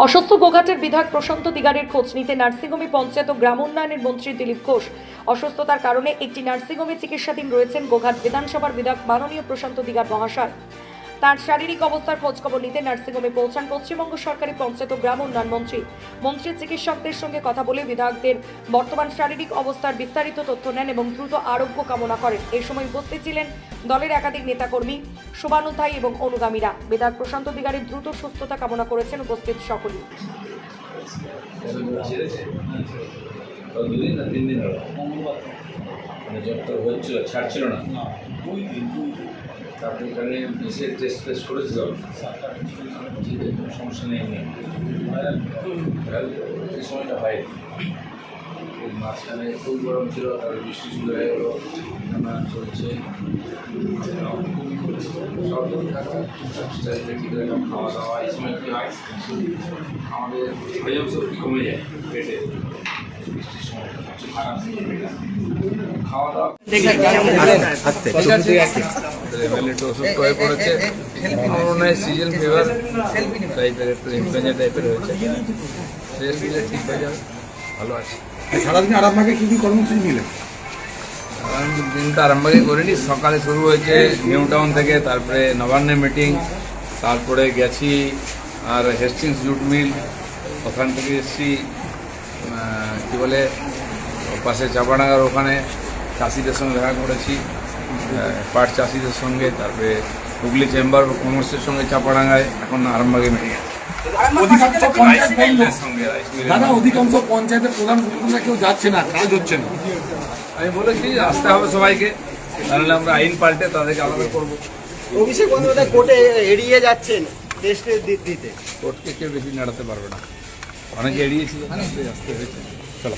অসুস্থ গোঘাটের বিধায়ক প্রশান্ত দিগারের খোঁজ নিতে নার্সিংহোমে পঞ্চায়েত ও গ্রাম উন্নয়নের মন্ত্রী দিলীপ ঘোষ। অসুস্থতার কারণে একটি নার্সিংহোমে চিকিৎসাধীন রয়েছেন গোঘাট বিধানসভার বিধায়ক মাননীয় প্রশান্ত দিগার মহাশয়। তার শারীরিক অবস্থার খোঁজখবর নিতে নার্সিংহোমে পৌঁছান পশ্চিমবঙ্গ সরকারি পঞ্চায়েত ও গ্রাম উন্নয়ন মন্ত্রী। চিকিৎসকদের সঙ্গে কথা বলে বিধায়কদের বর্তমান শারীরিক অবস্থার বিস্তারিত তথ্য নেন এবং দ্রুত আরোগ্য কামনা করেন। এই সময় উপস্থিত ছিলেন দলের একাধিক নেতাকর্মী, শুভানুধ্যায়ী এবং অনুগামীরা। বিধায়ক প্রশান্ত দিগারের দ্রুত সুস্থতা কামনা করেছেন উপস্থিত সকলেই। ছাড়ছিল না, তারপরে এখানে এসে টেস্ট ফেস্ট করেছিল, সমস্যা নেই। এই সময়টা হয় মাঝখানে খুব গরম ছিল, তারপরে বৃষ্টি শুরু হয়ে গেলো, চলছে খাওয়া দাওয়া। এই সময় কী হয়, আমাদের হজম শক্তি কমে যায় পেটে, বৃষ্টির সময় খারাপ খাওয়া দাওয়া একটু অসুস্থ হয়ে পড়েছে। আমার মনে হয় সিজন ফিভার টাইপের, একটু ইনফ্লুয়েঞ্জা টাইপের হয়েছে। রেস্ট দিলে ঠিক হয়ে যাবে, ভালো আছে। সারাদিন আরামবাগে কী কী কর্মসূচি নিলেন? দিনটা আরামবাগে করিনি, সকালে শুরু হয়েছে নিউ টাউন থেকে, তারপরে নবান্নে মিটিং, তারপরে গেছি আর হেস্টিংস জুট মিল, ওখান থেকে এসেছি কী বলে পাশে চাপাডাঙ্গার ওখানে চাষিদের সঙ্গে দেখা করেছি, পাট চাষিদের সঙ্গে, তারপরে হুগলি চেম্বার অফ কমার্সের সঙ্গে চাপাডাঙ্গায়, এখন আরামবাগে মিটিং আছে। অধিকাংশ পঞ্চায়েতের প্রধান মুখ্যমন্ত্রী কেউ যাচ্ছে না, কাজ হচ্ছে না। আমি বলেছি আসতে হবে সবাইকে, তাহলে আমরা আইন পাল্টে তাদেরকে আলাদা করবো। অভিষেক বন্দ্যোপাধ্যায় কোর্টে এড়িয়ে যাচ্ছেন টেস্টের দিতে, কোর্টকে কেউ বেশি নাড়াতে পারবে না, অনেকে এড়িয়েছিল, আসতে হয়েছে। চলো।